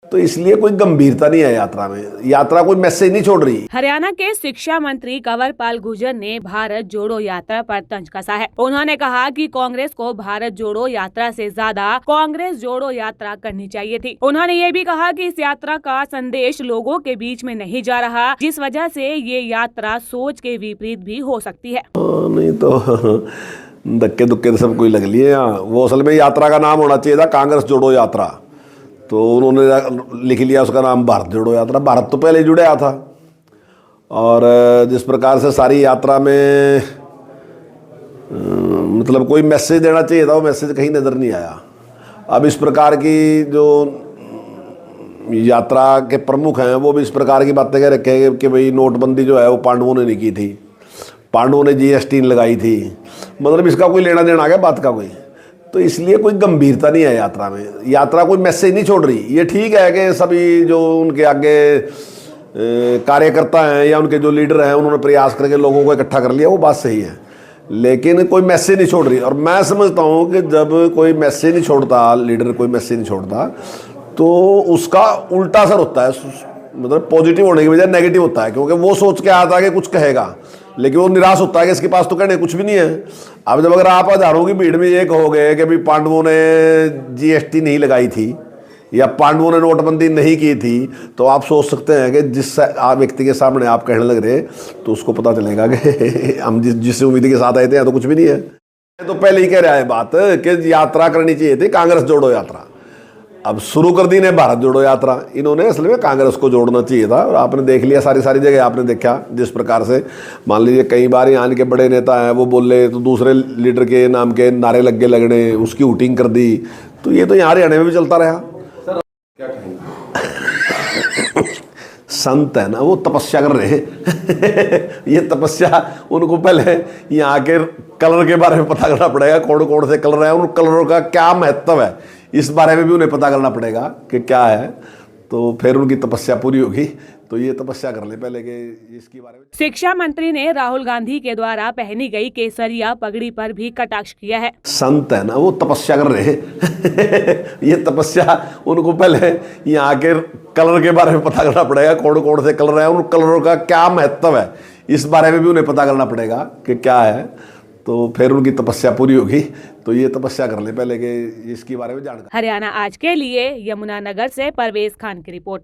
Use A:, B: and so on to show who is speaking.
A: तो इसलिए कोई गंभीरता नहीं है यात्रा में। यात्रा कोई मैसेज नहीं छोड़ रही।
B: हरियाणा के शिक्षा मंत्री कंवरपाल गुर्जर ने भारत जोड़ो यात्रा पर तंज कसा है। उन्होंने कहा कि कांग्रेस को भारत जोड़ो यात्रा से ज्यादा कांग्रेस जोड़ो यात्रा करनी चाहिए थी। उन्होंने ये भी कहा कि इस यात्रा का संदेश लोगों के बीच में नहीं जा रहा, जिस वजह से ये यात्रा सोच के विपरीत भी हो सकती है।
A: नहीं तो धक्के दुक्के तो सब कोई लग लिए यहाँ। वो असल में यात्रा का नाम होना चाहिए था कांग्रेस जोड़ो यात्रा, तो उन्होंने लिख लिया उसका नाम भारत जोड़ो यात्रा। भारत तो पहले जुड़ा था, और जिस प्रकार से सारी यात्रा में मतलब कोई मैसेज देना चाहिए था, वो मैसेज कहीं नज़र नहीं आया। अब इस प्रकार की जो यात्रा के प्रमुख हैं वो भी इस प्रकार की बातें कह रखे हैं कि भाई नोटबंदी जो है वो पांडवों ने नहीं की थी, पांडवों ने GST लगाई थी। मतलब इसका कोई लेना देना आ गया बात का कोई। तो इसलिए कोई गंभीरता नहीं है यात्रा में। यात्रा कोई मैसेज नहीं छोड़ रही। ये ठीक है कि सभी जो उनके आगे कार्यकर्ता हैं या उनके जो लीडर हैं उन्होंने प्रयास करके लोगों को इकट्ठा कर लिया, वो बात सही है, लेकिन कोई मैसेज नहीं छोड़ रही। और मैं समझता हूँ कि जब कोई मैसेज नहीं छोड़ता, लीडर कोई मैसेज नहीं छोड़ता, तो उसका उल्टा असर होता है। मतलब पॉजिटिव होने की बजाय नेगेटिव होता है, क्योंकि वो सोच के आता है कि कुछ कहेगा, लेकिन वो निराश होता है कि इसके पास तो कहने कुछ भी नहीं है। अब जब अगर आप हजारों की भीड़ में ये कहोगे कि भाई पांडवों ने GST नहीं लगाई थी या पांडवों ने नोटबंदी नहीं की थी, तो आप सोच सकते हैं कि जिस व्यक्ति के सामने आप कहने लग रहे तो उसको पता चलेगा कि हम जिस उम्मीद के साथ आए थे तो कुछ भी नहीं है। तो पहले ही कह रहा है बात कि यात्रा करनी चाहिए थी कांग्रेस जोड़ो यात्रा। अब शुरू कर दी ने भारत जोड़ो यात्रा। इन्होंने असल में कांग्रेस को जोड़ना चाहिए था, और आपने देख लिया सारी जगह आपने देखा जिस प्रकार से। मान लीजिए कई बार यहाँ के बड़े नेता हैं वो बोले तो दूसरे लीडर के नाम के नारे लगे लगने, उसकी हुटिंग कर दी। तो ये तो यहाँ हरियाणा में भी चलता रहा।
C: सर क्या कहेंगे?
A: संत है ना, वो तपस्या कर रहे हैं ये तपस्या उनको पहले यहाँ के कलर के बारे में पता करना पड़ेगा, कौन कौन से कलर है, उन कलरों का क्या महत्व है, इस बारे में भी उन्हें पता करना पड़ेगा कि क्या है। तो फिर उनकी तपस्या पूरी होगी। तो ये तपस्या कर ले पहले कि इसके बारे में।
B: शिक्षा मंत्री ने राहुल गांधी के द्वारा पहनी गई केसरिया पगड़ी पर भी कटाक्ष किया है।
A: संत है ना, वो तपस्या कर रहे हैं ये तपस्या उनको पहले यहाँ के कलर के बारे में पता करना पड़ेगा, कौन कौन से कलर है, उन कलरों का क्या महत्व है, इस बारे में भी उन्हें पता करना पड़ेगा कि क्या है। तो फिर उनकी तपस्या पूरी होगी। तो ये तपस्या कर ले पहले कि इसके बारे में जानकारी।
B: हरियाणा आज के लिए यमुनानगर से परवेज खान की रिपोर्ट।